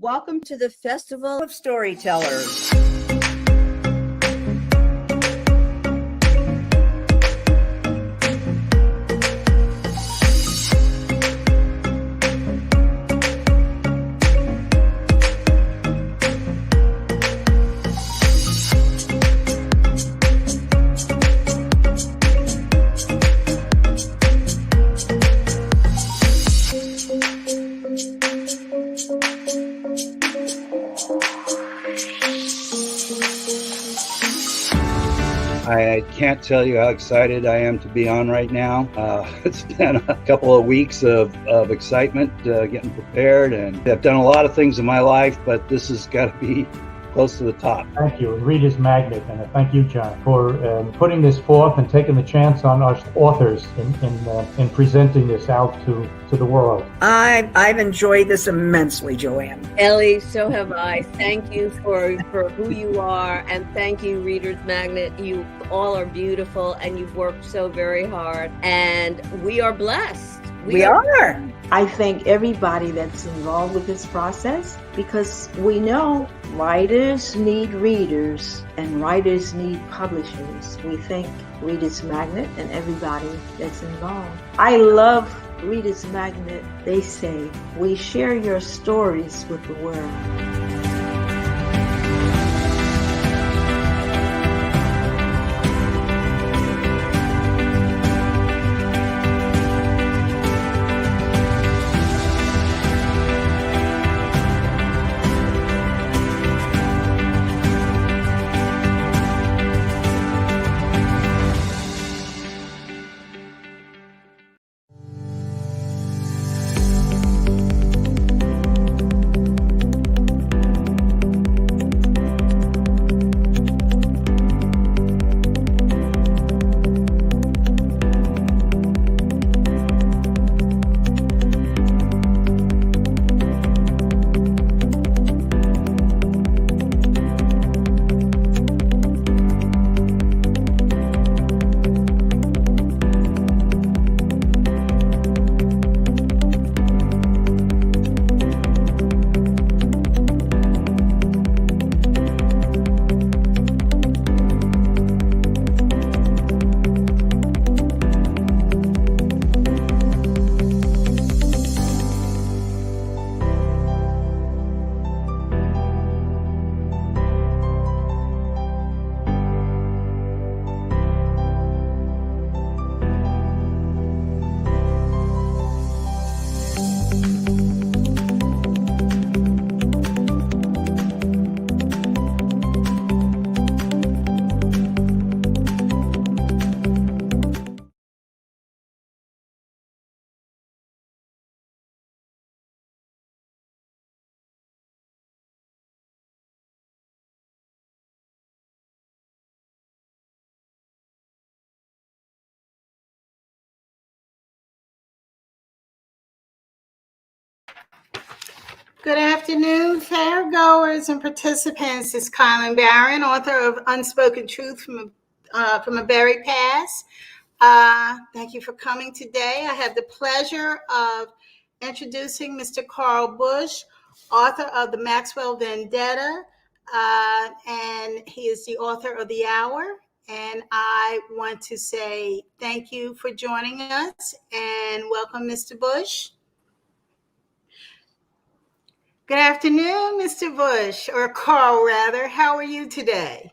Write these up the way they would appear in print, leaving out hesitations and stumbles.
Welcome to the Festival of Storytellers. I can't tell you how excited I am to be on right now. It's been a couple of weeks of excitement, getting prepared, and I've done a lot of things in my life, but this has got to be close to the top. Thank you, Reader's Magnet, and thank you, John, for putting this forth and taking the chance on us authors in presenting this out to the world. I've enjoyed this immensely, Joanne. Ellie, so have I. Thank you for who you are, and thank you, Reader's Magnet. You all are beautiful, and you've worked so very hard, and we are blessed. We are. I thank everybody that's involved with this process, because we know writers need readers and writers need publishers. We thank Reader's Magnet and everybody that's involved. I love Reader's Magnet. They say, we share your stories with the world. Good afternoon, fairgoers and participants. This is Kylan Barron, author of Unspoken Truth from a Buried Past. Thank you for coming today. I have the pleasure of introducing Mr. Carl Bush, author of The Maxwell Vendetta, and he is the author of The Hour. And I want to say thank you for joining us and welcome, Mr. Bush. Good afternoon, Mr. Bush, or Carl, rather. How are you today?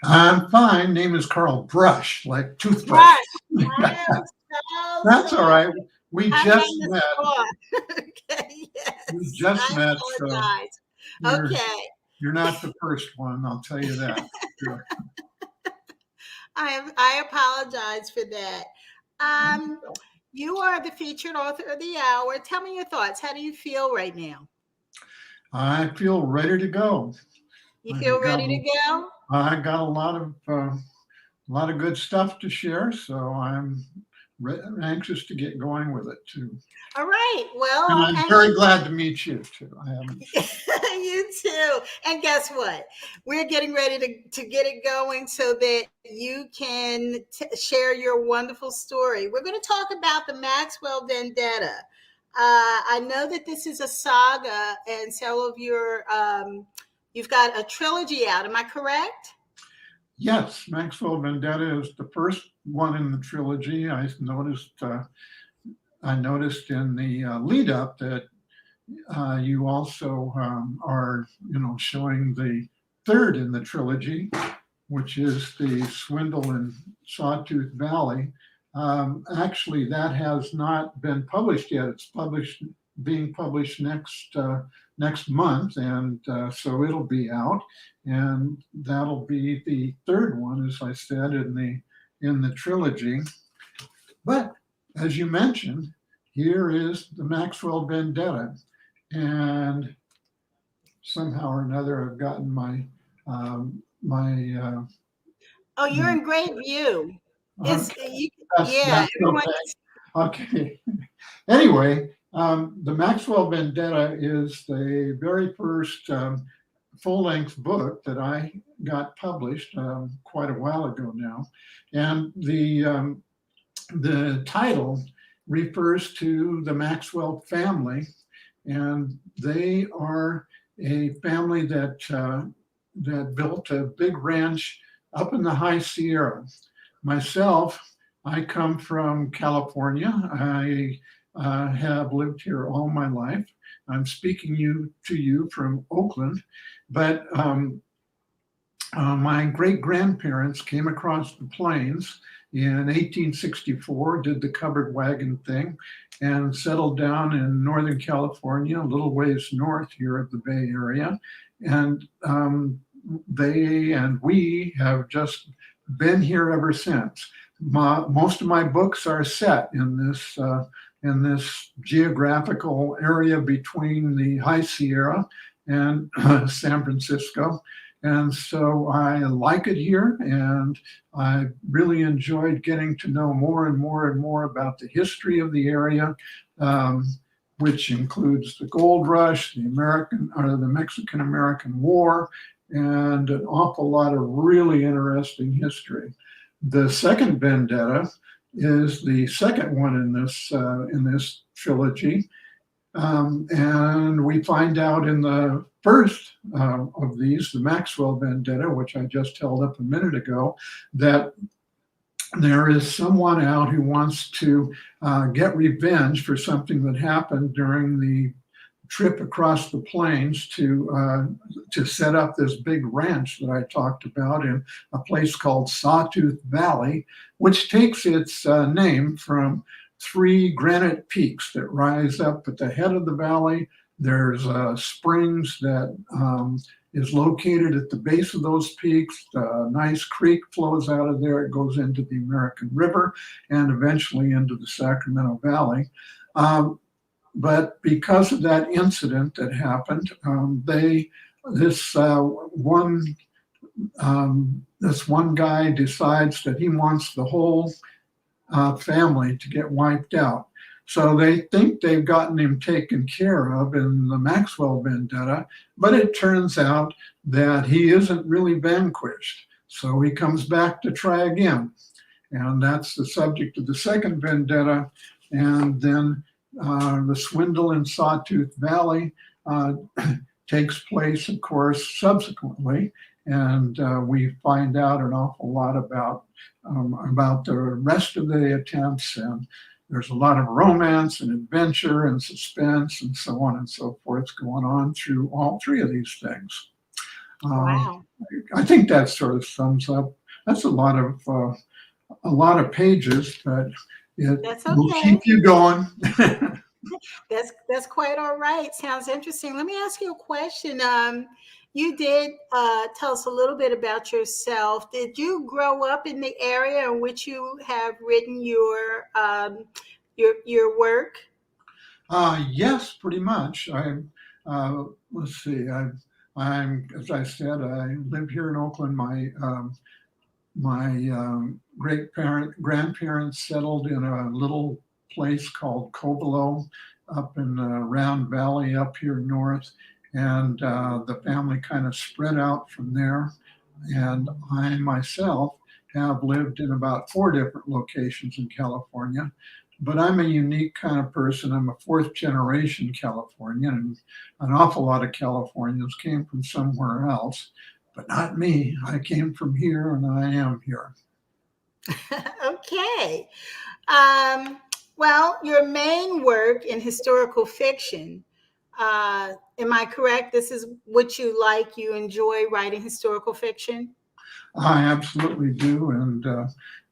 I'm fine. Name is Carl Brush, like toothbrush. That's all right. We just met. Okay, yes. We just met. So you're not the first one, I'll tell you that. Sure. I apologize for that. You are the featured author of The Hour. Tell me your thoughts. How do you feel right now? I feel ready to go. You feel ready to go? I got a lot of good stuff to share, so I'm anxious to get going with it too. All right. Well, and I'm very glad to meet you too. You too. And guess what? We're getting ready to get it going so that you can share your wonderful story. We're going to talk about The Maxwell Vendetta. I know that this is a saga, and several of you've got a trilogy out. Am I correct? Yes, Maxwell Vendetta is the first one in the trilogy. I noticed in the lead up that you also are, showing the third in the trilogy, which is the Swindle in Sawtooth Valley. Actually, that has not been published yet. It's being published next month, and so it'll be out, and that'll be the third one, as I said, in the trilogy. But as you mentioned, here is the Maxwell Vendetta, and somehow or another, I've gotten my Oh, you're in great view. Okay. Yeah. Okay. Anyway, the Maxwell Vendetta is the very first full-length book that I got published quite a while ago now, and the title refers to the Maxwell family, and they are a family that built a big ranch up in the High Sierra. Myself, I come from California. I have lived here all my life. I'm speaking to you from Oakland, but my great-grandparents came across the plains in 1864, did the covered wagon thing, and settled down in Northern California, a little ways north here of the Bay Area. And they and we have just been here ever since. Most of my books are set in this geographical area between the High Sierra and San Francisco. And so I like it here, and I really enjoyed getting to know more and more and more about the history of the area, which includes the gold rush, the Mexican-American War, and an awful lot of really interesting history. The second Vendetta is the second one in this trilogy, and we find out in the first of these, the Maxwell Vendetta, which I just held up a minute ago, that there is someone out who wants to get revenge for something that happened during the trip across the plains to set up this big ranch that I talked about in a place called Sawtooth Valley, which takes its name from 3 granite peaks that rise up at the head of the valley. There's springs that is located at the base of those peaks. A nice creek flows out of there. It goes into the American River and eventually into the Sacramento Valley. But because of that incident that happened, this one guy decides that he wants the whole family to get wiped out. So they think they've gotten him taken care of in the Maxwell Vendetta, but it turns out that he isn't really vanquished. So he comes back to try again. And that's the subject of the second Vendetta. And then the Swindle in Sawtooth Valley takes place, of course, subsequently. And we find out an awful lot about the rest of the attempts, and there's a lot of romance and adventure and suspense and so on and so forth going on through all 3 of these things. Wow. I think that sort of sums up. That's a lot of pages, but That's okay. will keep you going. That's quite all right. Sounds interesting. Let me ask you a question. You did tell us a little bit about yourself. Did you grow up in the area in which you have written your work? Yes, pretty much. Let's see. I'm, as I said, I live here in Oakland. My grandparents settled in a little place called Covelo up in Round Valley up here north. And the family kind of spread out from there. And I myself have lived in about 4 different locations in California. but I'm a unique kind of person. I'm a fourth generation Californian, and an awful lot of Californians came from somewhere else, but not me. I came from here and I am here. Okay. Well, your main work in historical fiction, am I correct? This is what you like. You enjoy writing historical fiction? I absolutely do. And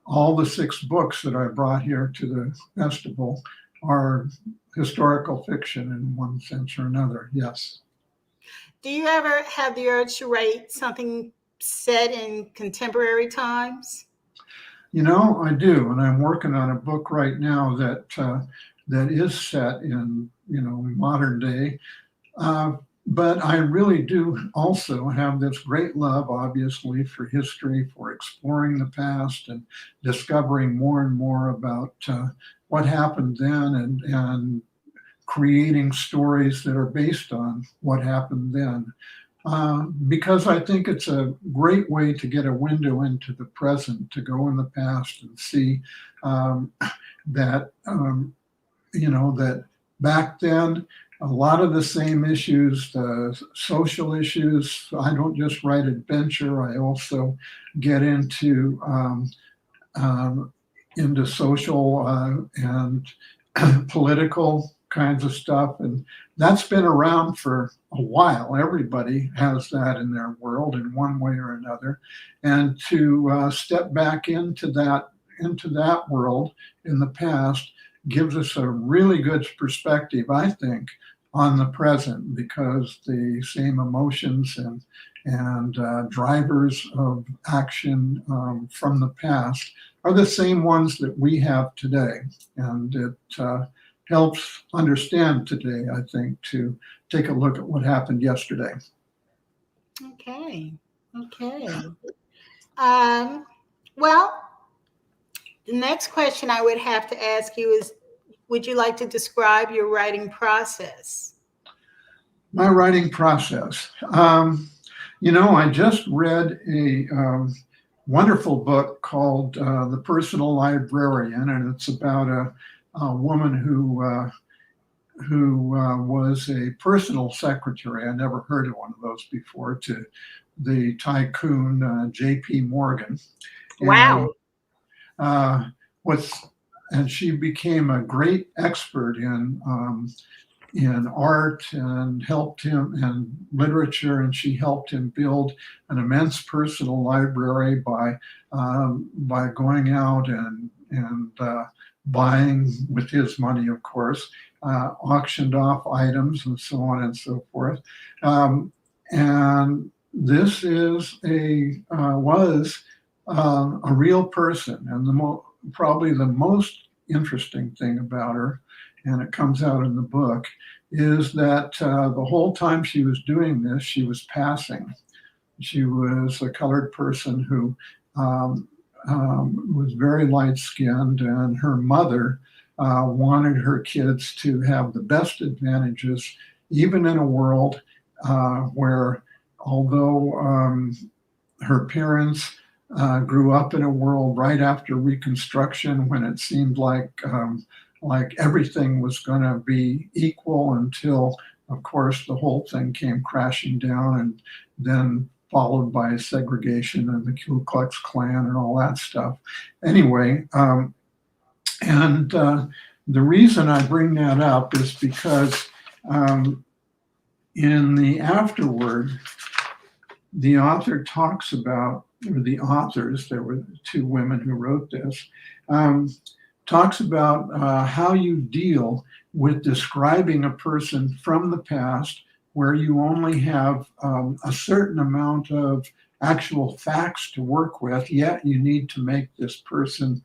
all the 6 books that I brought here to the festival are historical fiction in one sense or another. Yes. Do you ever have the urge to write something set in contemporary times? You know, I do, and I'm working on a book right now that is set in modern day. But I really do also have this great love, obviously, for history, for exploring the past and discovering more and more about what happened then, and creating stories that are based on what happened then. Because I think it's a great way to get a window into the present, to go in the past and see that back then, a lot of the same issues, the social issues. I don't just write adventure. I also get into social and political kinds of stuff, and that's been around for a while. Everybody has that in their world in one way or another, and to step back into that world in the past gives us a really good perspective, I think, on the present, because the same emotions and drivers of action from the past are the same ones that we have today, and it helps understand today, I think, to take a look at what happened yesterday. Okay. Well, the next question I would have to ask you is, would you like to describe your writing process? My writing process. I just read a wonderful book called The Personal Librarian, and it's about a woman who was a personal secretary. I never heard of one of those before, to the tycoon J.P. Morgan. Wow. And she became a great expert in art and helped him, and literature, and she helped him build an immense personal library by going out and buying, with his money, of course, auctioned off items and so on and so forth. And this is was a real person, and probably the most interesting thing about her, and it comes out in the book, is that the whole time she was doing this, she was passing. She was a colored person who was very light-skinned, and her mother wanted her kids to have the best advantages, even in a world where, although her parents grew up in a world right after Reconstruction, when it seemed like everything was going to be equal, until, of course, the whole thing came crashing down, and then followed by segregation and the Ku Klux Klan and all that stuff. Anyway, and the reason I bring that up is because in the afterword, the author talks about, or the authors, there were 2 women who wrote this, talks about how you deal with describing a person from the past, where you only have a certain amount of actual facts to work with, yet you need to make this person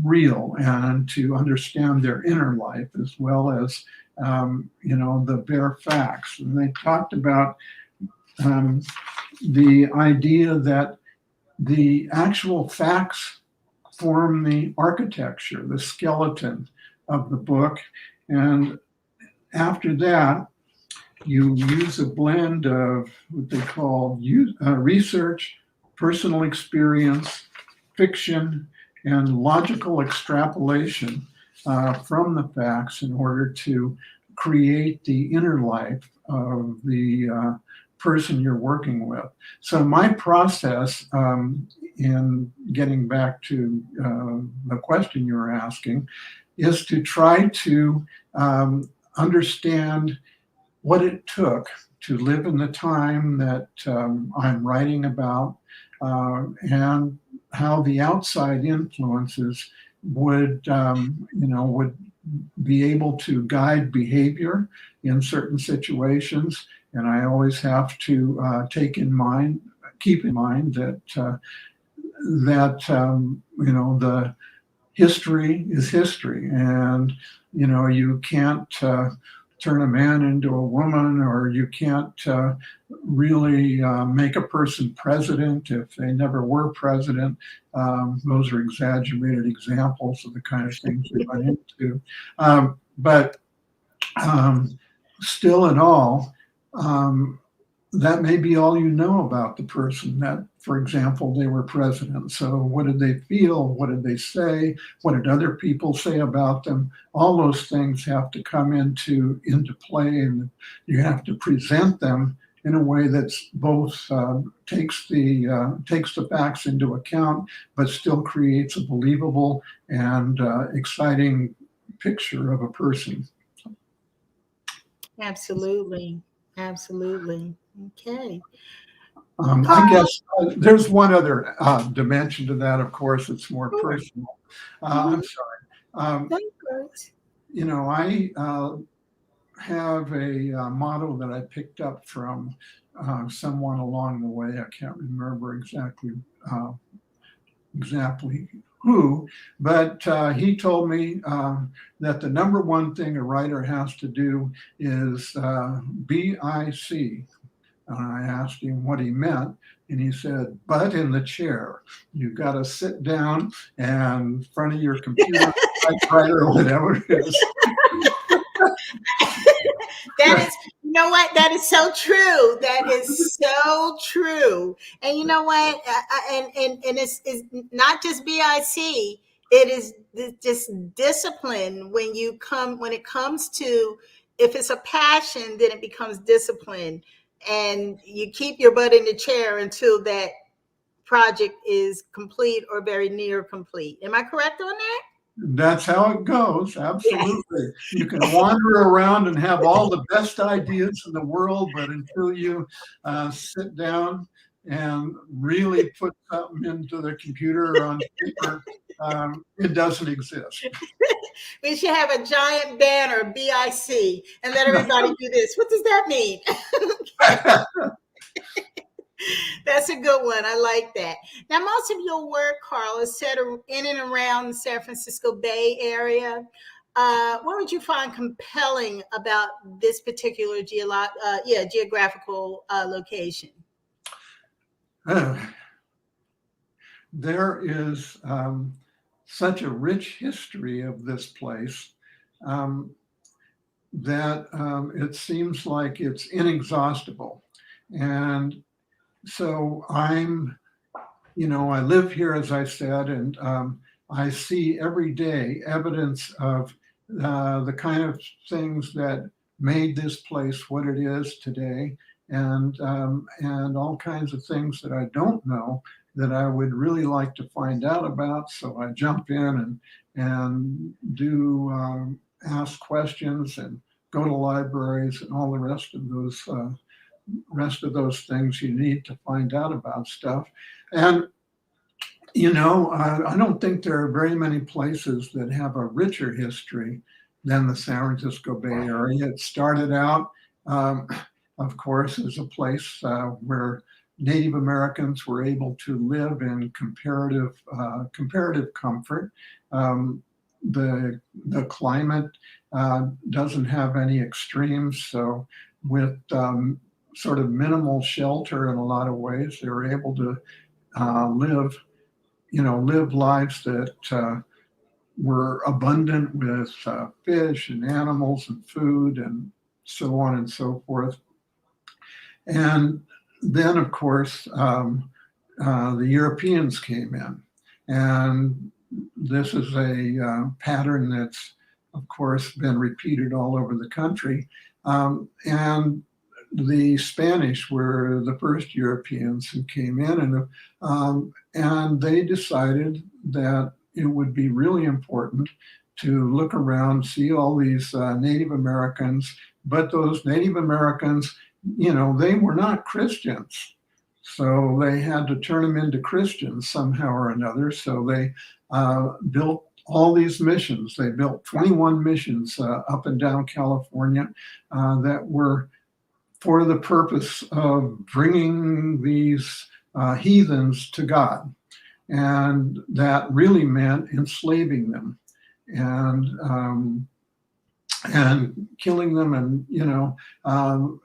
real, and to understand their inner life as well as the bare facts. And they talked about the idea that the actual facts form the architecture, the skeleton of the book. And after that, you use a blend of what they call research, personal experience, fiction, and logical extrapolation from the facts in order to create the inner life of the person you're working with. So my process, in getting back to the question you were asking, is to try to understand what it took to live in the time that I'm writing about, and how the outside influences would would be able to guide behavior in certain situations. And I always have to keep in mind that the history is history, and you can't turn a man into a woman, or you can't really make a person president if they never were president. Those are exaggerated examples of the kind of things we run into. But still in all, that may be all you know about the person, that, for example, they were president. So what did they feel? What did they say? What did other people say about them? All those things have to come into play, and you have to present them in a way that's both takes the facts into account, but still creates a believable and exciting picture of a person. Absolutely. Okay. I guess there's one other dimension to that. Of course, it's more personal. I'm sorry. I have a motto that I picked up from someone along the way. I can't remember exactly who, but he told me that the number one thing a writer has to do is BIC. And I asked him what he meant, and he said, "Butt in the chair." You've got to sit down and in front of your computer, typewriter, or whatever it is. That is, that is so true. That is so true. And you know what? And it's not just BIC. It is just discipline. When it comes to, if it's a passion, then it becomes discipline. And you keep your butt in the chair until that project is complete or very near complete. Am I correct on that? That's how it goes. Absolutely. Yes. You can wander around and have all the best ideas in the world, but until you sit down and really put something into the computer or on paper, it doesn't exist. We should have a giant banner, BIC, and let everybody do this. What does that mean? That's a good one. I like that. Now, most of your work, Carl, is set in and around the San Francisco Bay Area. What would you find compelling about this particular geographical location? There is such a rich history of this place that it seems like it's inexhaustible. And so I live here, as I said, and I see every day evidence of the kind of things that made this place what it is today, and all kinds of things that I don't know that I would really like to find out about. So I jump in and do ask questions and go to libraries and all the rest of those things you need to find out about stuff. And I don't think there are very many places that have a richer history than the San Francisco Bay Area. It started out, of course, as a place where Native Americans were able to live in comparative comfort. The climate doesn't have any extremes, so with sort of minimal shelter in a lot of ways, they were able to live lives that were abundant with fish and animals and food and so on and so forth. And then, of course, the Europeans came in, and this is a pattern that's, of course, been repeated all over the country. And the Spanish were the first Europeans who came in, and they decided that it would be really important to look around, see all these Native Americans, but those Native Americans, they were not Christians. So they had to turn them into Christians somehow or another. So they built all these missions. They built 21 missions up and down California that were for the purpose of bringing these heathens to God. And that really meant enslaving them and killing them. And,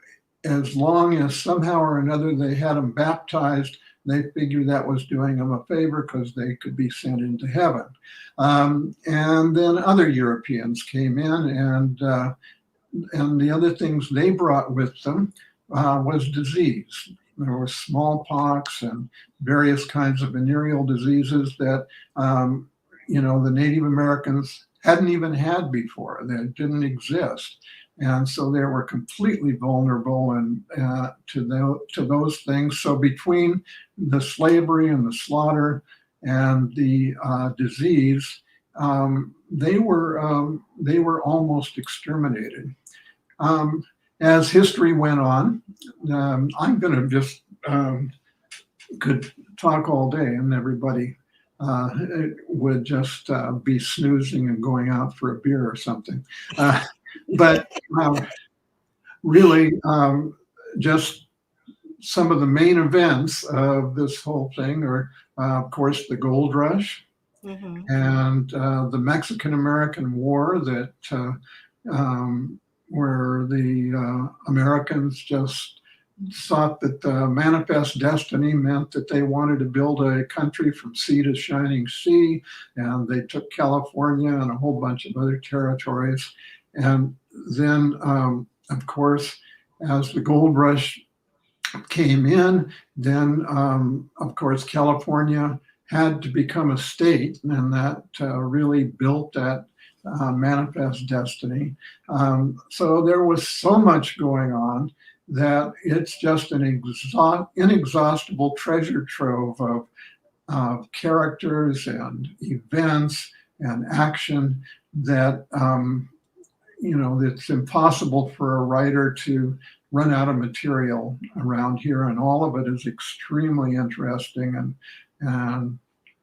as long as somehow or another they had them baptized, they figured that was doing them a favor because they could be sent into heaven. And then other Europeans came in, and the other things they brought with them was disease. There was smallpox and various kinds of venereal diseases that, the Native Americans hadn't even had before. They didn't exist. And so they were completely vulnerable to those things. So between the slavery and the slaughter and the disease, they were almost exterminated. As history went on, I'm going to just could talk all day, and everybody would just be snoozing and going out for a beer or something. But really, just some of the main events of this whole thing are, of course, the Gold Rush and the Mexican-American War that where the Americans just thought that the manifest destiny meant that they wanted to build a country from sea to shining sea, and they took California and a whole bunch of other territories. And then, of course, as the Gold Rush came in, then, of course, California had to become a state, and that really built that manifest destiny. So there was so much going on that it's just an inexhaustible treasure trove of characters and events and action that it's impossible for a writer to run out of material around here, and all of it is extremely interesting. And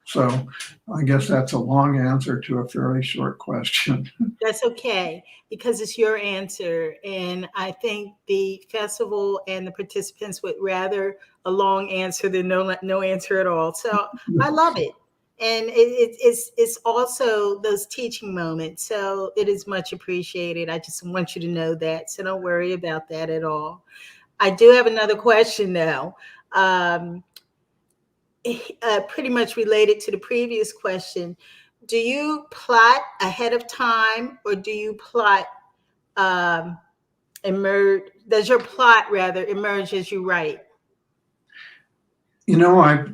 so I guess that's a long answer to a fairly short question. That's okay, because it's your answer. And I think the festival and the participants would rather a long answer than no answer at all. So I love it. And it's also those teaching moments. So it is much appreciated. I just want you to know that. So don't worry about that at all. I do have another question though. Pretty much related to the previous question. Do you plot ahead of time, or do you plot emerge? Does your plot rather emerge as you write? I've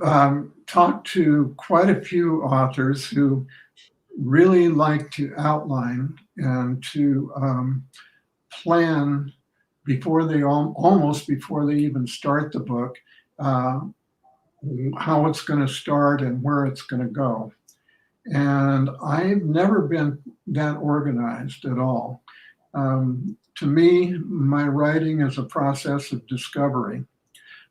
talked to quite a few authors who really like to outline and to plan before they almost before they even start the book, how it's going to start and where it's going to go. And I've never been that organized at all. To me, my writing is a process of discovery.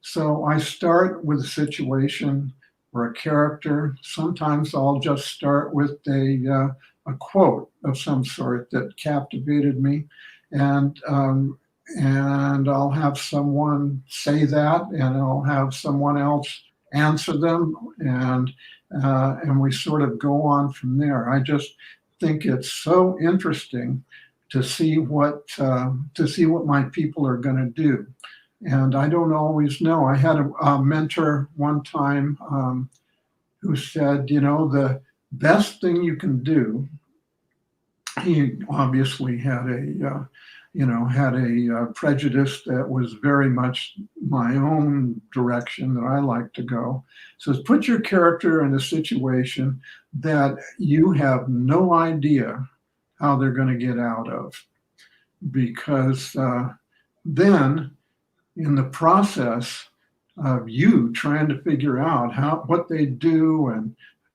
So I start with a situation or a character. Sometimes I'll just start with a quote of some sort that captivated me, and I'll have someone say that, and I'll have someone else answer them, and we sort of go on from there. I just think it's so interesting to see what my people are going to do. And I don't always know. I had a mentor one time who said, the best thing you can do, he obviously had had a prejudice that was very much my own direction that I like to go. So put your character in a situation that you have no idea how they're going to get out of, because then in the process of you trying to figure out what they do and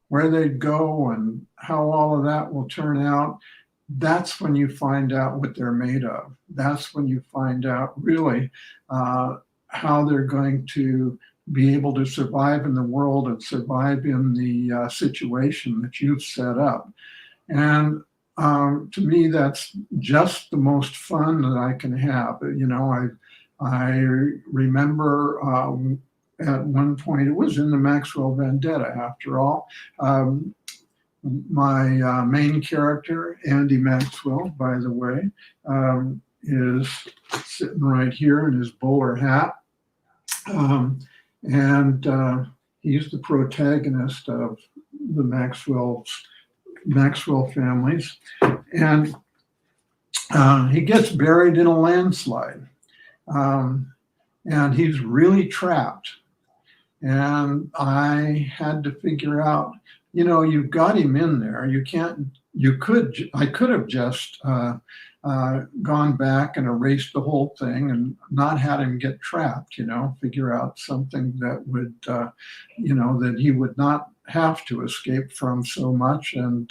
where they go and how all of that will turn out, that's when you find out what they're made of. That's when you find out really how they're going to be able to survive in the world and survive in the situation that you've set up. And to me, that's just the most fun that I can have. I remember at one point, it was in the Maxwell Vendetta, after all. My main character, Andy Maxwell, by the way, is sitting right here in his bowler hat. And he's the protagonist of the Maxwell families. And he gets buried in a landslide. And he's really trapped. And I had to figure out, you've got him in there. I could have just gone back and erased the whole thing and not had him get trapped, figure out something that would, that he would not have to escape from so much. And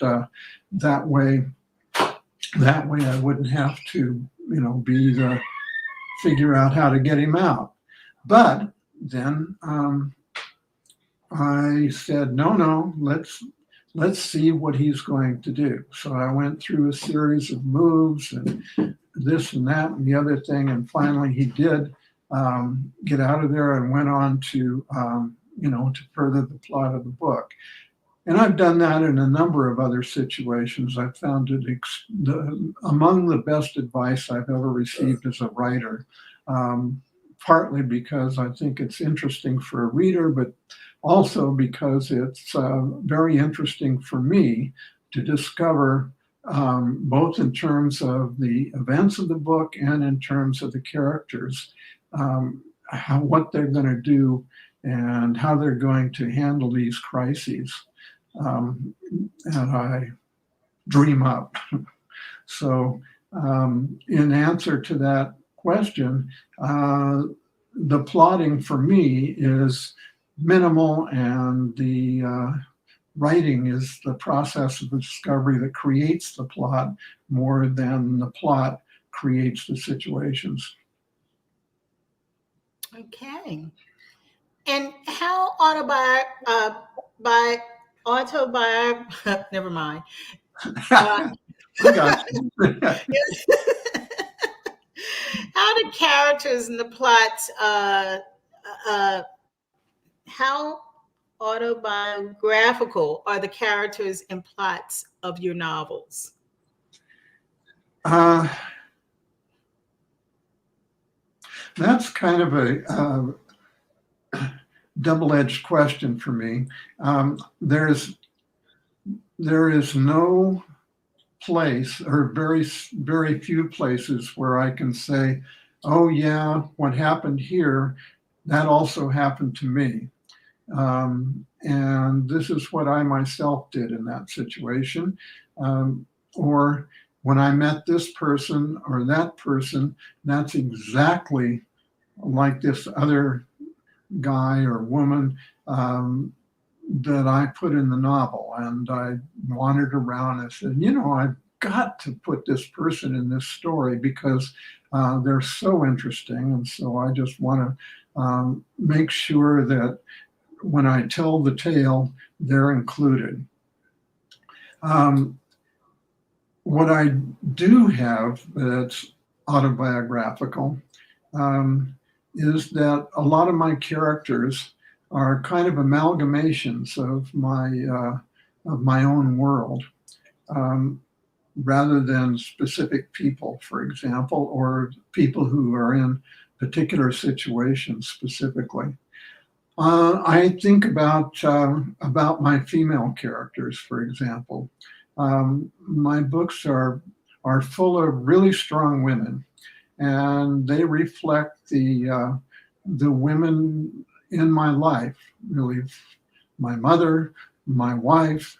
that way I wouldn't have to, be the figure out how to get him out. But then I said, no, let's see what he's going to do. So I went through a series of moves and this and that and the other thing, and finally he did get out of there and went on to to further the plot of the book. And I've done that in a number of other situations. I've found it among the best advice I've ever received as a writer, partly because I think it's interesting for a reader, but also because it's very interesting for me to discover, both in terms of the events of the book and in terms of the characters, what they're going to do and how they're going to handle these crises. And I dream up. So in answer to that question, the plotting for me is minimal, and the writing is the process of the discovery that creates the plot more than the plot creates the situations. Okay. And how never mind. I got you. How do characters in the plots, how autobiographical are the characters and plots of your novels? That's kind of a double-edged question for me. There is no place, or very, very few places, where I can say, oh yeah, what happened here, that also happened to me. And this is what I myself did in that situation. Or when I met this person or that person, that's exactly like this other guy or woman that I put in the novel. And I wandered around and said, I've got to put this person in this story because they're so interesting. And so I just want to make sure that when I tell the tale, they're included. What I do have that's autobiographical is that a lot of my characters are kind of amalgamations of my own world, rather than specific people, for example, or people who are in particular situations specifically. I think about my female characters, for example. My books are are full of really strong women, and they reflect the women in my life, really, my mother, my wife,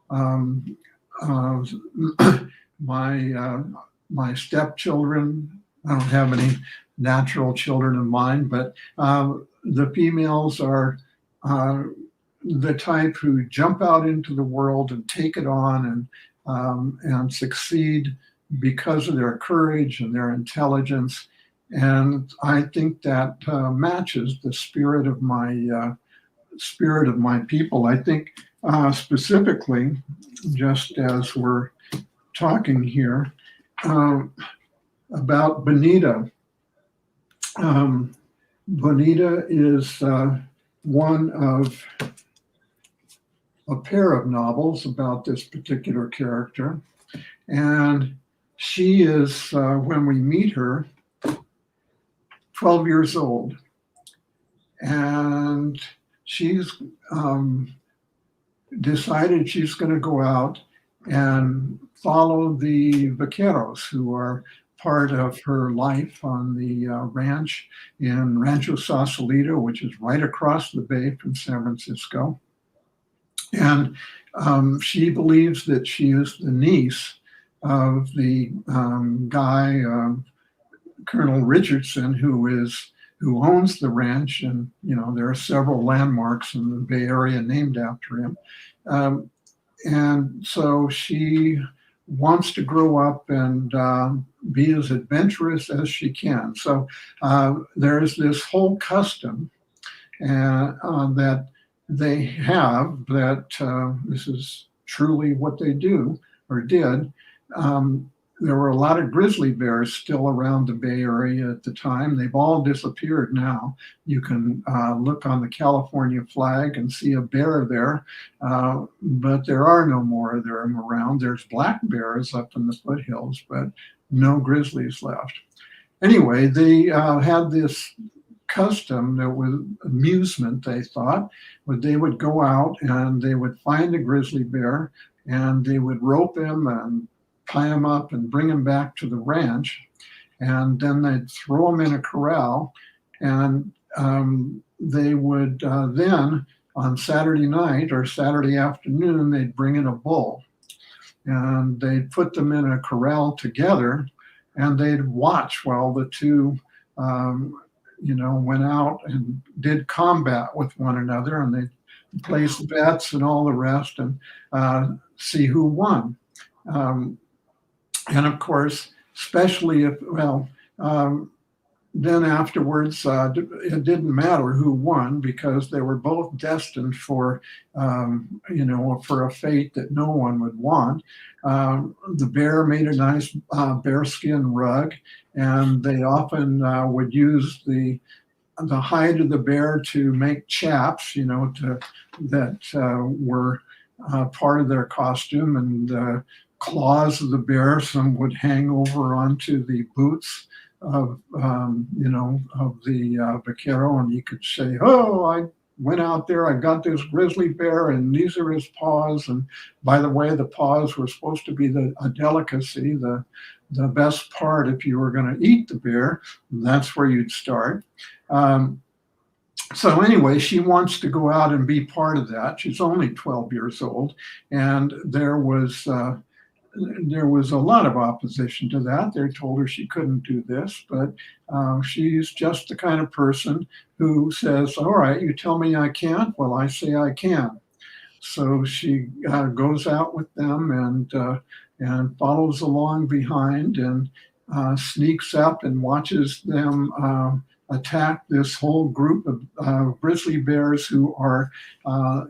um, uh, my stepchildren. I don't have any natural children of mine, but the females are the type who jump out into the world and take it on and succeed because of their courage and their intelligence. And I think that matches the spirit of my people. I think specifically, just as we're talking here, about Bonita. Bonita is one of a pair of novels about this particular character. And she is, when we meet her, 12 years old. And she's decided she's going to go out and follow the vaqueros, who are part of her life on the ranch in Rancho Sausalito, which is right across the bay from San Francisco. And she believes that she is the niece of the guy, Colonel Richardson, who owns the ranch. And, you know, there are several landmarks in the Bay Area named after him. And so she wants to grow up and be as adventurous as she can. So there's this whole custom that they have, that this is truly what they do or did. There were a lot of grizzly bears still around the Bay Area at the time. They've all disappeared now. You can look on the California flag and see a bear there, but there are no more of them around. There's black bears up in the foothills, but no grizzlies left. Anyway, they had this custom that was amusement, they thought, but they would go out and they would find a grizzly bear and they would rope him and tie him up and bring him back to the ranch. And then they'd throw him in a corral, and they would then on Saturday night or Saturday afternoon, they'd bring in a bull and they'd put them in a corral together and they'd watch while the two went out and did combat with one another, and they'd place bets and all the rest and see who won. And of course, especially if, then afterwards, it didn't matter who won because they were both destined for, for a fate that no one would want. The bear made a nice bearskin rug, and they often would use the hide of the bear to make chaps, that were part of their costume, and claws of the bear, some would hang over onto the boots of the vaquero, and you could say, "Oh, I went out there, I got this grizzly bear, and these are his paws." And by the way, the paws were supposed to be a delicacy, the best part if you were going to eat the bear. That's where you'd start. So anyway, she wants to go out and be part of that. She's only 12 years old, and there was a lot of opposition to that. They told her she couldn't do this, but she's just the kind of person who says, "All right, you tell me I can't, well, I say I can." So she goes out with them and follows along behind and sneaks up and watches them attack this whole group of grizzly bears who are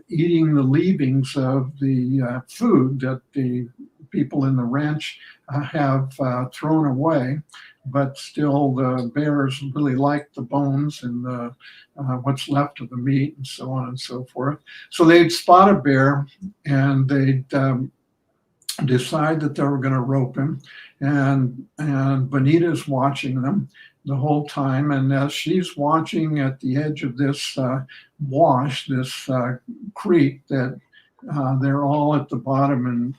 eating the leavings of the food that the people in the ranch have thrown away, but still the bears really like the bones and what's left of the meat and so on and so forth. So they'd spot a bear and they'd decide that they were going to rope him, and Bonita's watching them the whole time. And as she's watching at the edge of this wash, this creek that they're all at the bottom and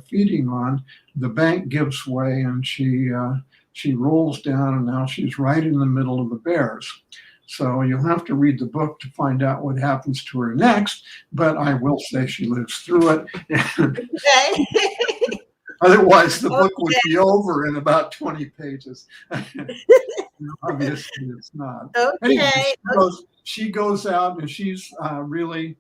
feeding on. The bank gives way, and she rolls down, and now she's right in the middle of the bears. So you'll have to read the book to find out what happens to her next, but I will say she lives through it. Okay. Otherwise, the book would be over in about 20 pages. Obviously, it's not. Okay. Anyway, she goes out, and she's really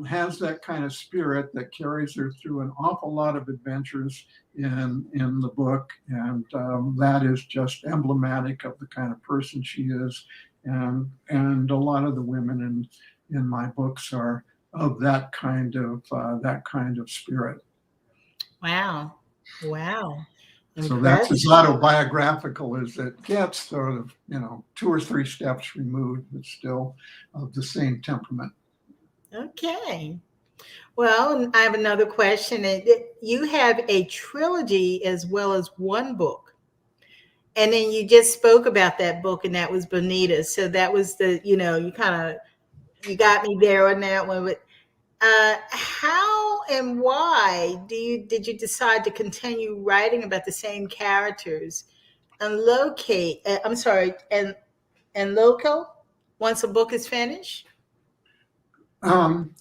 has that kind of spirit that carries her through an awful lot of adventures in the book, and that is just emblematic of the kind of person she is. And a lot of the women in my books are of that kind of spirit. Wow. So that's as autobiographical as it gets, sort of, 2 or 3 steps removed, but still of the same temperament. Okay. Well, I have another question. You have a trilogy as well as one book. And then you just spoke about that book, and that was Bonita. So that was you got me there on that one. But how and why did you decide to continue writing about the same characters and local once a book is finished? I'm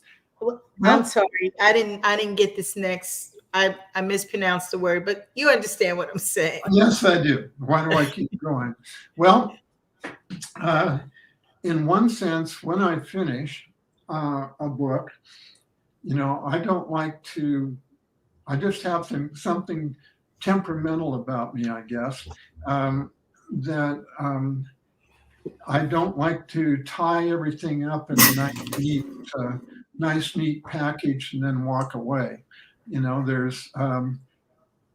sorry, I didn't get this next. I mispronounced the word, but you understand what I'm saying. Yes, I do. Why do I keep going? Well, in one sense, when I finish a book, I don't like to. I just have something temperamental about me, I guess, that I don't like to tie everything up in a nice, neat package and then walk away. There's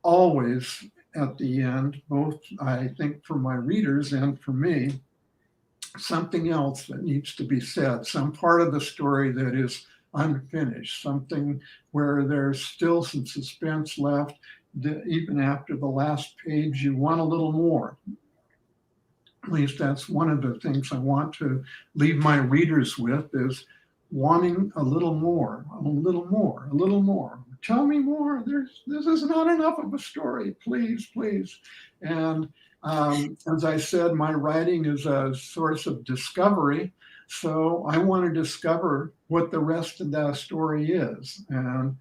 always at the end, both I think for my readers and for me, something else that needs to be said, some part of the story that is unfinished, something where there's still some suspense left. Even after the last page, you want a little more. At least that's one of the things I want to leave my readers with, is wanting a little more. Tell me more. This is not enough of a story. Please. And as I said, my writing is a source of discovery. So I want to discover what the rest of that story is. And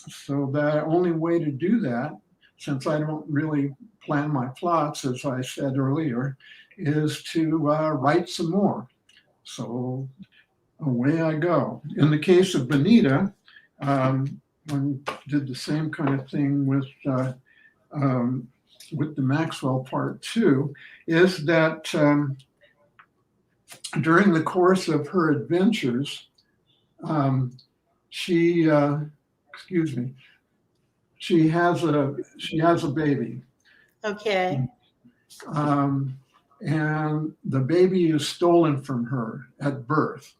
so the only way to do that, since I don't really plan my plots, as I said earlier, is to write some more. So away I go. In the case of Bonita, when I did the same kind of thing with the Maxwell Part 2, is that during the course of her adventures, she has a baby. Okay. And the baby is stolen from her at birth.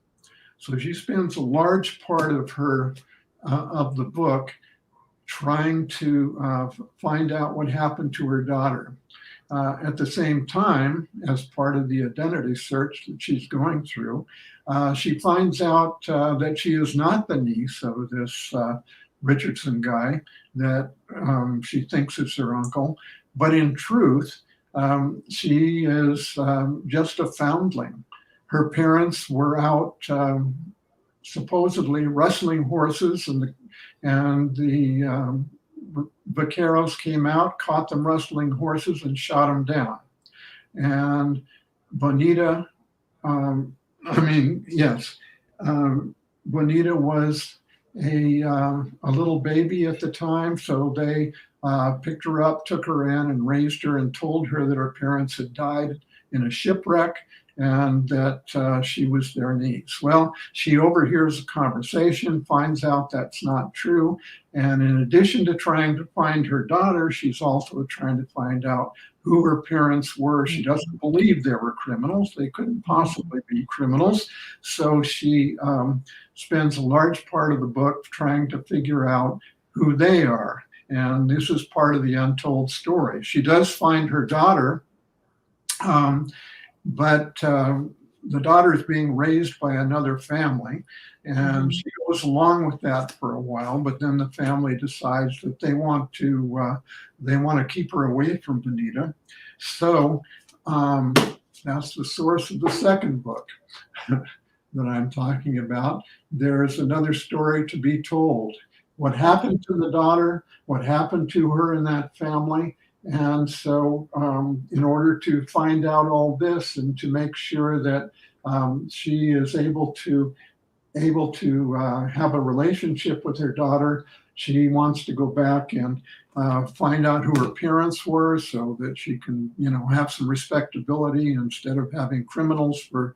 So she spends a large part of her of the book trying to find out what happened to her daughter. At the same time, as part of the identity search that she's going through, she finds out that she is not the niece of this Richardson guy that she thinks is her uncle, but in truth, she is just a foundling. Her parents were out supposedly wrestling horses, and the vaqueros came out, caught them wrestling horses, and shot them down. And Bonita, Bonita was a little baby at the time, so they picked her up, took her in, and raised her, and told her that her parents had died in a shipwreck and that she was their niece. Well, she overhears a conversation, finds out that's not true, and in addition to trying to find her daughter, she's also trying to find out who her parents were. She doesn't believe they were criminals. They couldn't possibly be criminals. So she spends a large part of the book trying to figure out who they are. And this is part of the untold story. She does find her daughter, but the daughter is being raised by another family, and she goes along with that for a while. But then the family decides that they want to keep her away from Bonita. So that's the source of the second book that I'm talking about. There's another story to be told. What happened to the daughter? What happened to her in that family? And so in order to find out all this and to make sure that she is able to have a relationship with her daughter, she wants to go back and find out who her parents were so that she can, have some respectability instead of having criminals for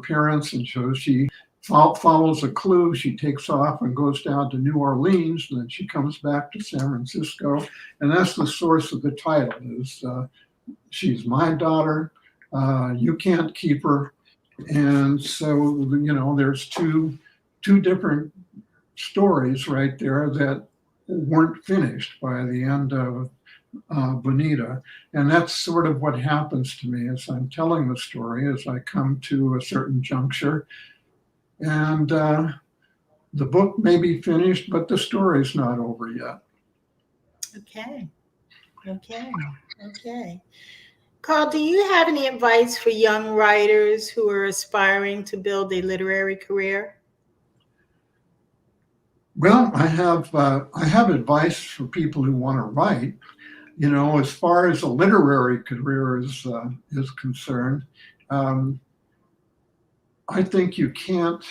parents. And so she follows a clue. She takes off and goes down to New Orleans, and then she comes back to San Francisco. And that's the source of the title, is she's my daughter. You can't keep her. And so, there's two different stories right there that weren't finished by the end of Bonita. And that's sort of what happens to me as I'm telling the story, as I come to a certain juncture. And the book may be finished, but the story's not over yet. Okay. Carl, do you have any advice for young writers who are aspiring to build a literary career? Well, I have advice for people who want to write. As far as a literary career is concerned, I think you can't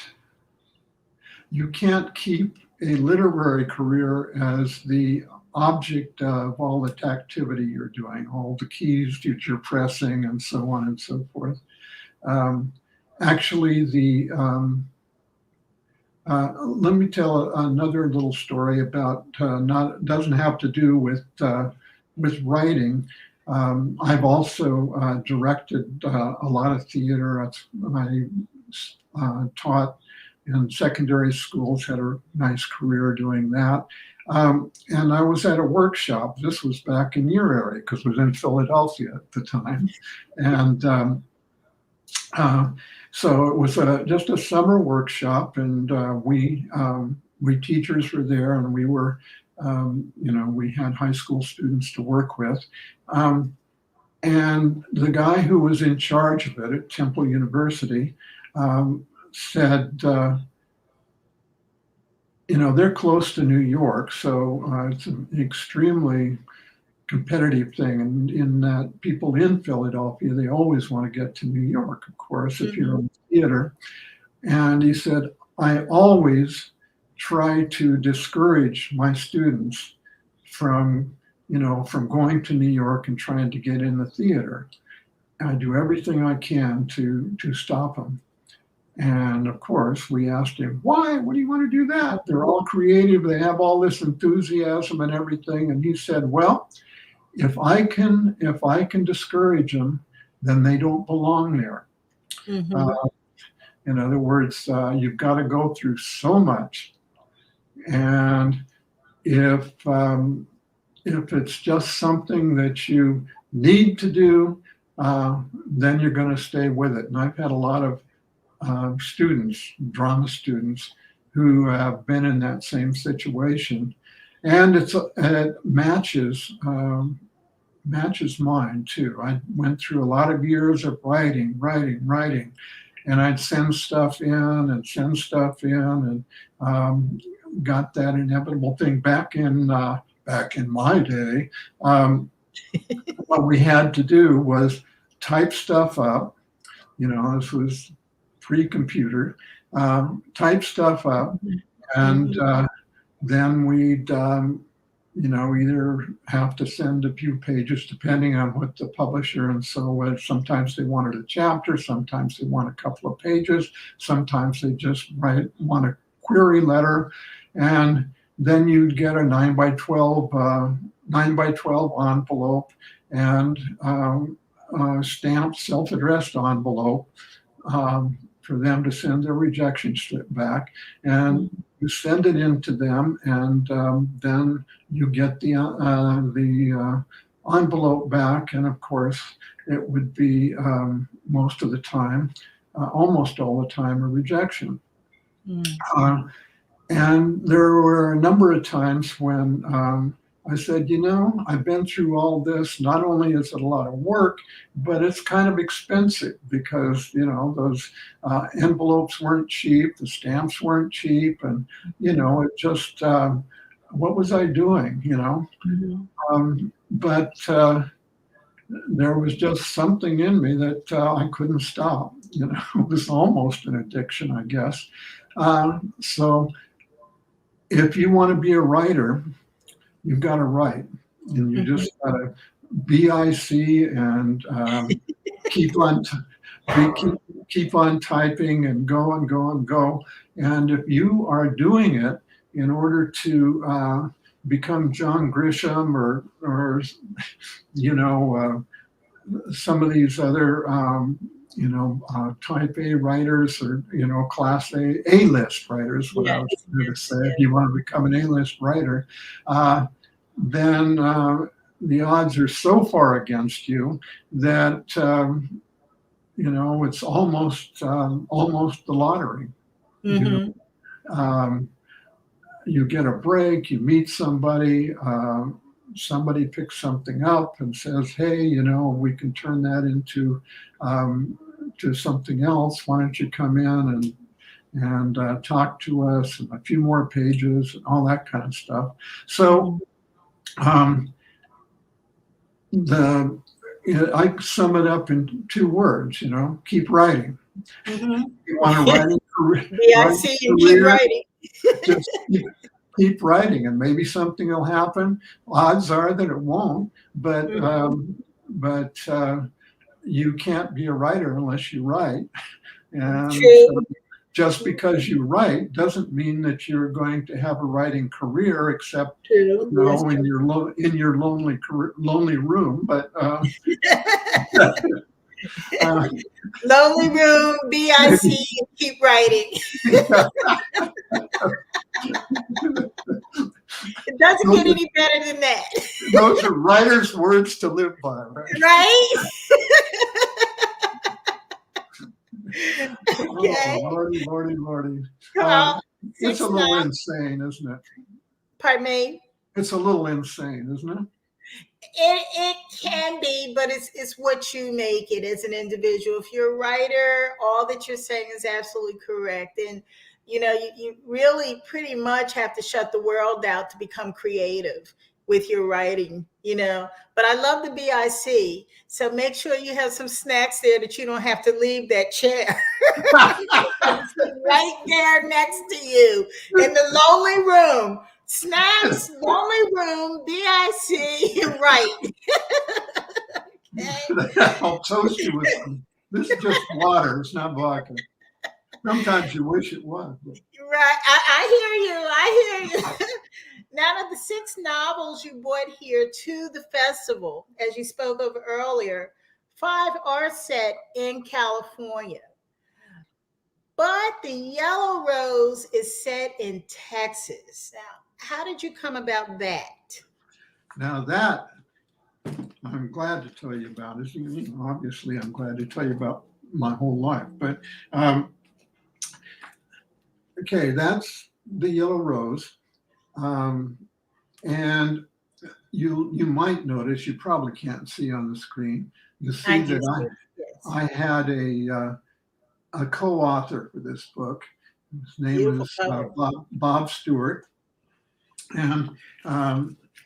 keep a literary career as the object of all the activity you're doing, all the keys that you're pressing, and so on and so forth. Actually, let me tell another little story about doesn't have to do with writing. I've also directed a lot of theater. I taught in secondary schools, had a nice career doing that. And I was at a workshop. This was back in your area because I was in Philadelphia at the time. And so it was just a summer workshop, and we teachers were there, and we were, we had high school students to work with. And the guy who was in charge of it at Temple University said, they're close to New York, so it's an extremely competitive thing. And in that people in Philadelphia, they always want to get to New York, of course, if you're in theater. And he said, I always try to discourage my students from going to New York and trying to get in the theater. I do everything I can to stop them. And of course, we asked him, why? What do you want to do that? They're all creative. They have all this enthusiasm and everything. And he said, well, if I can discourage them, then they don't belong there. Mm-hmm. In other words, you've got to go through so much. And if it's just something that you need to do, then you're going to stay with it. And I've had a lot of students, drama students, who have been in that same situation, and it matches mine too. I went through a lot of years of writing, and I'd send stuff in, and got that inevitable thing back in my day. What we had to do was type stuff up. This was pre-computer, type stuff up, and then we'd, either have to send a few pages depending on what the publisher and so on. Sometimes they wanted a chapter, sometimes they want a couple of pages, sometimes they just want a query letter, and then you'd get a 9x12 envelope and stamped self-addressed envelope for them to send their rejection slip back, and you send it in to them, and then you get the envelope back, and of course it would be most of the time almost all the time a rejection. And there were a number of times when I said, I've been through all this. Not only is it a lot of work, but it's kind of expensive because, those envelopes weren't cheap, the stamps weren't cheap. And, it just, what was I doing, But there was just something in me that I couldn't stop. It was almost an addiction, I guess. So if you want to be a writer, you've got to write, and you just got to BIC and keep on typing and go and go and go. And if you are doing it in order to become John Grisham or some of these other type A writers or class A-list writers, what I was going to say. If you want to become an A-list writer, then the odds are so far against you that it's almost the lottery. You get a break, you meet somebody, somebody picks something up and says, hey, we can turn that into to something else. Why don't you come in and talk to us, and a few more pages and all that kind of stuff. So I sum it up in 2 words, keep writing. You want to write a career. Keep writing. Just keep writing, and maybe something will happen. Odds are that it won't, but you can't be a writer unless you write. And just because you write doesn't mean that you're going to have a writing career, except in your lonely room. But lonely room, BIC, and keep writing. It doesn't get any better than that. Those are writers' words to live by, right? Right? Okay. Oh, Lordy. It's a little insane, isn't it? Pardon me? It's a little insane, isn't it? It can be, but it's what you make it as an individual. If you're a writer, all that you're saying is absolutely correct. And, you really pretty much have to shut the world out to become creative with your writing, But I love the BIC. So make sure you have some snacks there that you don't have to leave that chair. It's right there next to you in the lonely room. Snacks, lonely room, BIC, right. Okay. I'll toast you with some. This is just water. It's not vodka. Sometimes you wish it was. But. Right. I hear you. Now, of the 6 novels you brought here to the festival, as you spoke of earlier, 5 are set in California. But The Yellow Rose is set in Texas. Now, how did you come about that? Now that I'm glad to tell you about it. Obviously, I'm glad to tell you about my whole life. But okay, that's The Yellow Rose. And you might notice, you probably can't see on the screen, you see that I had a co-author for this book. His name is Bob Stewart. And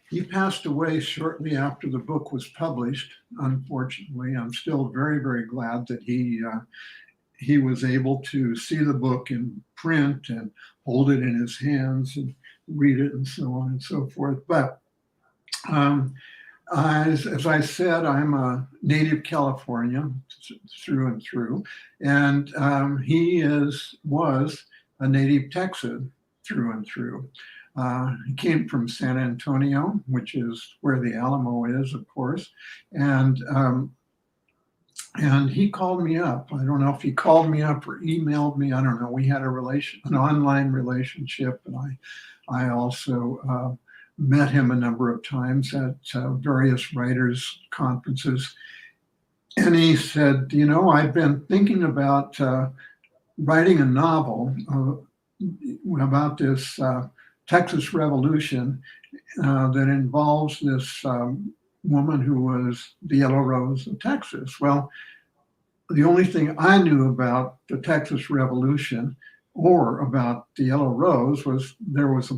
he passed away shortly after the book was published, unfortunately. I'm still very, very glad that he was able to see the book in print and hold it in his hands and read it and so on and so forth. But as I said, I'm a native Californian through and through, and he was a native Texan through and through. He came from San Antonio, which is where the Alamo is, of course, and he called me up. I don't know if he called me up or emailed me. I don't know. We had an online relationship, and I also met him a number of times at various writers' conferences. and he said, you know, I've been thinking about writing a novel about this Texas Revolution that involves this woman who was the Yellow Rose of Texas. Well, the only thing I knew about the Texas Revolution or about the Yellow Rose was there was a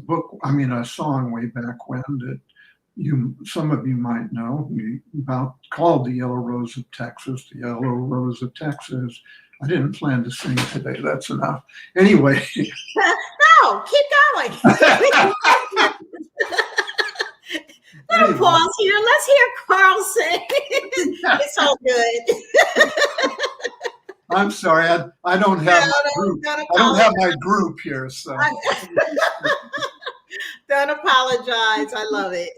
song way back when that some of you might know about, called The Yellow Rose of Texas, The Yellow Rose of Texas. I didn't plan to sing today. That's enough. Anyway. No, keep going. Little pause here. Let's hear Carl sing. It's all good. I'm sorry. I don't have my group. I don't have my group here. So don't apologize. I love it.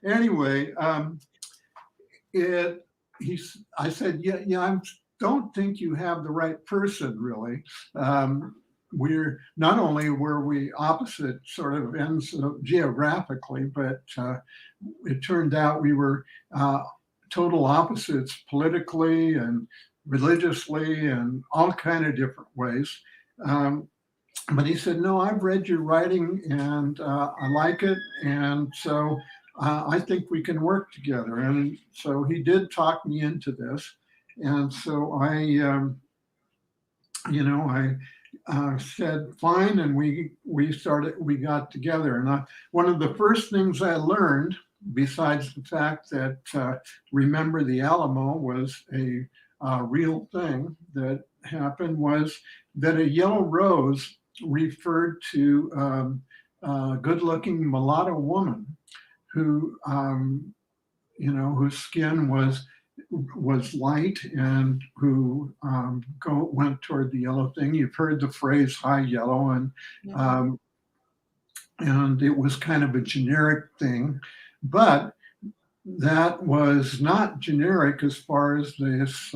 Anyway, I said, yeah, I don't think you have the right person, really. We're not only were we opposite sort of ends geographically, but it turned out we were total opposites politically and religiously and all kind of different ways. But he said, no, I've read your writing and I like it. And so I think we can work together. And so he did talk me into this. And so I said, fine. And we got together. And one of the first things I learned, besides the fact that Remember the Alamo was a real thing that happened, was that a yellow rose referred to a good-looking mulatto woman who, whose skin was light and who went toward the yellow thing. You've heard the phrase high yellow, and it was kind of a generic thing, but that was not generic as far as this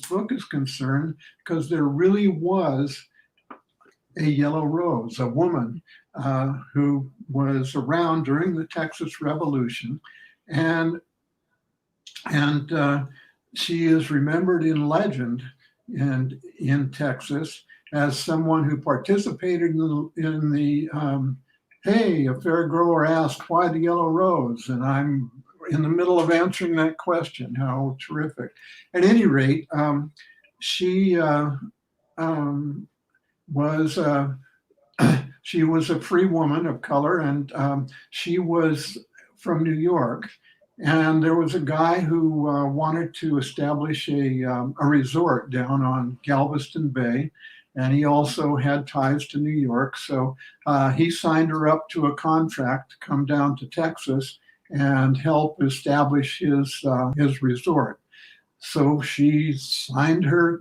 book is concerned, because there really was a yellow rose, a woman who was around during the Texas Revolution, and she is remembered in legend and in Texas as someone who participated in the hey, a fair grower asked, why the yellow rose? And I'm in the middle of answering that question. How terrific. At any rate, she was a free woman of color, and she was from New York. And there was a guy who wanted to establish a resort down on Galveston Bay. And he also had ties to New York. So he signed her up to a contract to come down to Texas and help establish his resort. So she signed her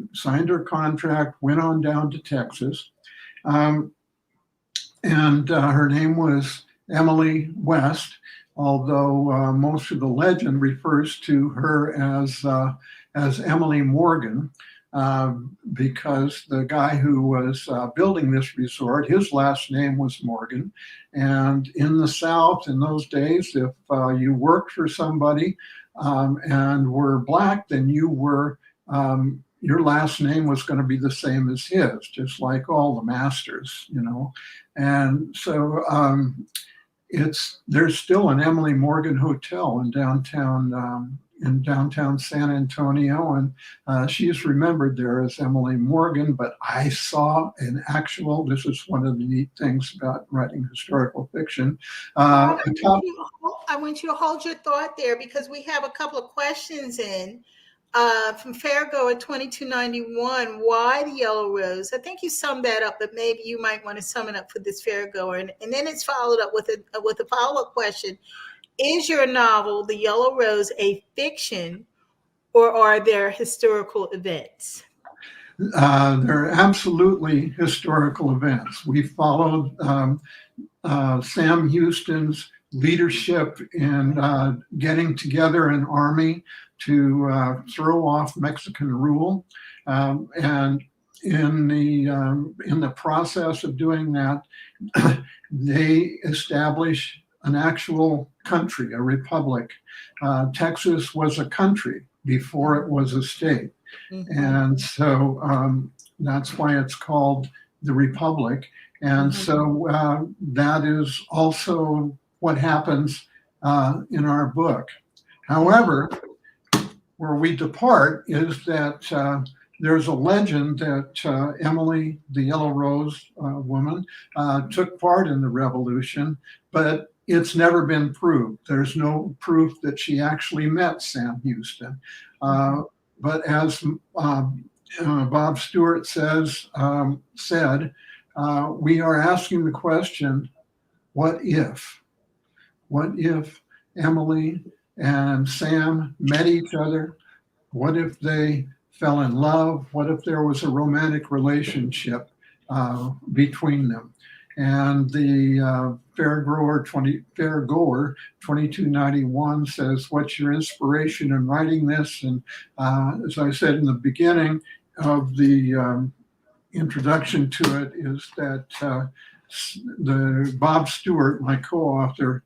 contract, went on down to Texas. And her name was Emily West, although most of the legend refers to her as Emily Morgan. Because the guy who was building this resort, his last name was Morgan. And in the South in those days, if you worked for somebody and were Black, then you were, your last name was going to be the same as his, just like all the masters, And so there's still an Emily Morgan Hotel in downtown San Antonio, and she's remembered there as Emily Morgan. But I saw an actual, this is one of the neat things about writing historical fiction. I want you to hold your thought there, because we have a couple of questions in from Fairgoer 2291. Why the yellow rose? I think you summed that up, but maybe you might want to sum it up for this Fairgoer. And then it's followed up with a follow-up question. Is your novel, The Yellow Rose, a fiction, or are there historical events? They're absolutely historical events. We followed Sam Houston's leadership in getting together an army to throw off Mexican rule, and in the process of doing that, they establish an actual country, a republic. Texas was a country before it was a state. Mhm. And so that's why it's called the Republic. And so that is also what happens in our book. However, where we depart is that there's a legend that Emily, the Yellow Rose woman, took part in the revolution, but it's never been proved. There's no proof that she actually met Sam Houston. But as Bob Stewart said, we are asking the question, what if? What if Emily and Sam met each other? What if they fell in love? What if there was a romantic relationship between them? And the Fair Goer 2291 says, what's your inspiration in writing this? And as I said in the beginning of the introduction to it, is that the Bob Stewart, my co-author,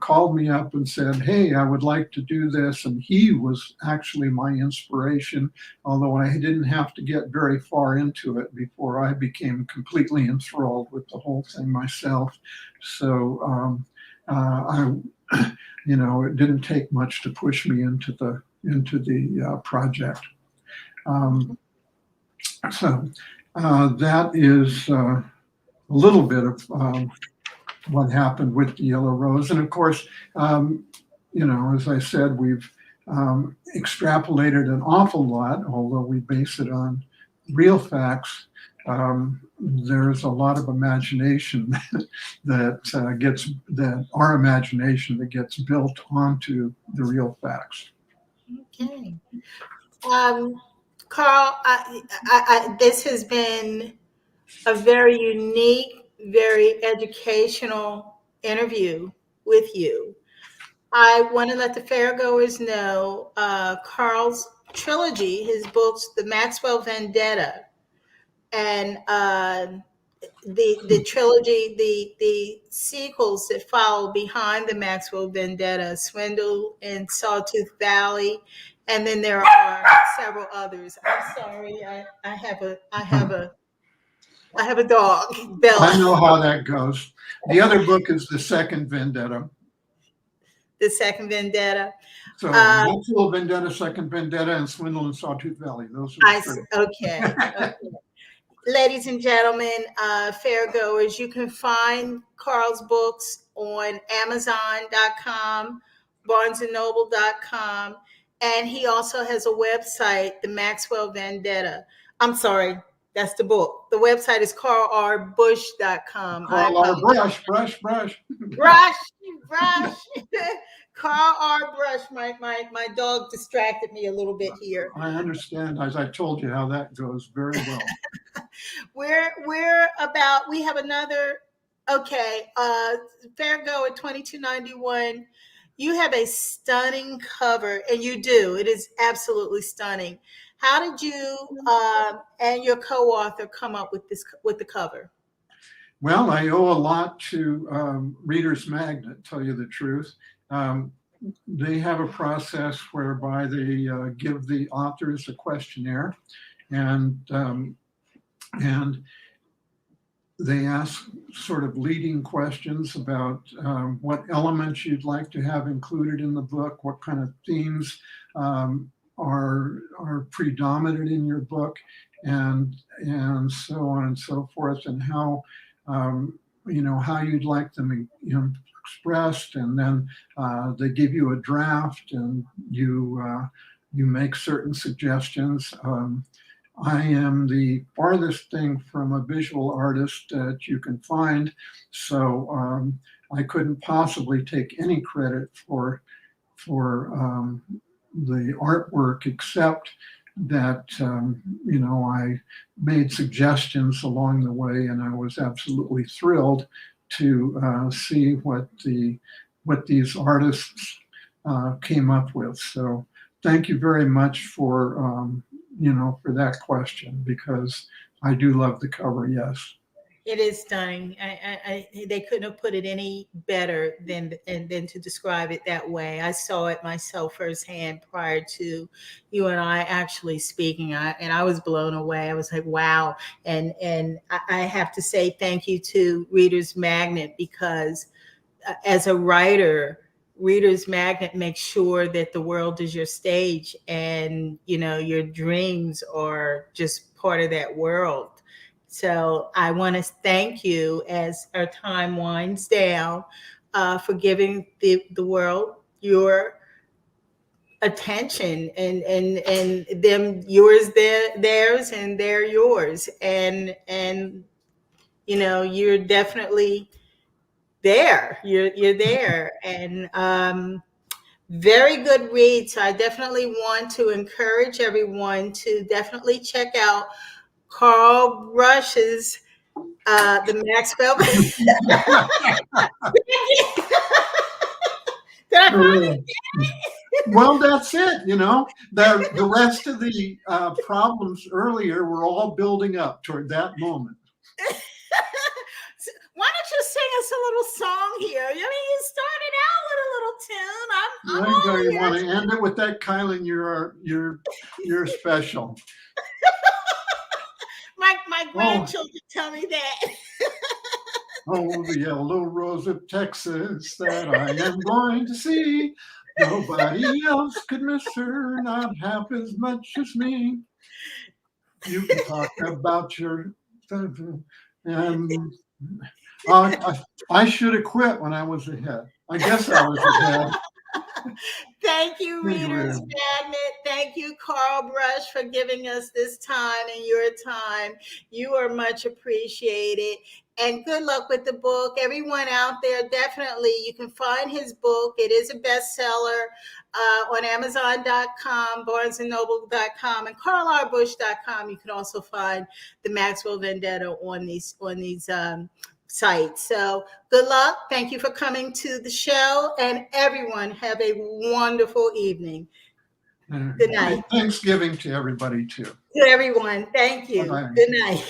called me up and said, hey, I would like to do this. And he was actually my inspiration, although I didn't have to get very far into it before I became completely enthralled with the whole thing myself. So it didn't take much to push me into the project. So that is a little bit of what happened with the Yellow Rose. And of course, as I said, we've extrapolated an awful lot, although we base it on real facts. There's a lot of imagination that our imagination that gets built onto the real facts. Okay. Carl, this has been a very unique, very educational interview with you. I want to let the fairgoers know Carl's trilogy, his books, The Maxwell Vendetta, and the trilogy, the sequels that follow behind the Maxwell Vendetta, Swindle and Sawtooth Valley, and then there are several others. I'm sorry, I have a dog, Bella. I know how that goes. The other book is The Second Vendetta. The Second Vendetta. So Maxwell Vendetta, Second Vendetta, and Swindle and Sawtooth Valley. Those are the three. Okay. Ladies and gentlemen, fairgoers, you can find Carl's books on Amazon.com, BarnesandNoble.com, and he also has a website, The Maxwell Vendetta. I'm sorry, that's the book. The website is carlrbush.com. Carl R. Brush. Carl R. Brush. My dog distracted me a little bit here. I understand, as I told you, how that goes very well. We have another, Fairgoer 2291. You have a stunning cover, and you do. It is absolutely stunning. How did you and your co-author come up with the cover? Well, I owe a lot to Reader's Magnet, tell you the truth. They have a process whereby they give the authors a questionnaire, and they ask sort of leading questions about what elements you'd like to have included in the book, what kind of themes are predominant in your book, and so on and so forth, and how how you'd like them expressed, and then they give you a draft, and you make certain suggestions. I am the farthest thing from a visual artist that you can find, so I couldn't possibly take any credit for the artwork, except that I made suggestions along the way, and I was absolutely thrilled to see what these artists came up with. So thank you very much for for that question, because I do love the cover. Yes. It is stunning. They couldn't have put it any better than to describe it that way. I saw it myself firsthand prior to you and I actually speaking, and I was blown away. I was like, wow. And I have to say thank you to Reader's Magnet, because as a writer, Reader's Magnet makes sure that the world is your stage, and your dreams are just part of that world. So I want to thank you as our time winds down for giving the world your attention, and them yours, theirs, and they're yours. And you're definitely there. You're there. And very good read. So I definitely want to encourage everyone to definitely check out Carl Rush's The Maxwell. Did I finally get it? Well, that's it. The rest of the problems earlier were all building up toward that moment. Why don't you sing us a little song here? I mean, you started out with a little tune. I'm You want to end it with that, Kylan? You're special. My grandchildren tell me that. Oh, the yellow rose of Texas that I am going to see. Nobody else could miss her, not half as much as me. You can talk about your... I should have quit when I was ahead. I guess I was ahead. Thank you, Reader's Magnet. Thank you, Carl Brush, for giving us this time and your time. You are much appreciated. And good luck with the book. Everyone out there, definitely, you can find his book. It is a bestseller on Amazon.com, BarnesandNoble.com, and CarlRBush.com. You can also find the Maxwell Vendetta on these sites. So good luck. Thank you for coming to the show, and everyone have a wonderful evening. Good night. Thanksgiving to everybody too. To everyone. Thank you. Bye-bye. Good night.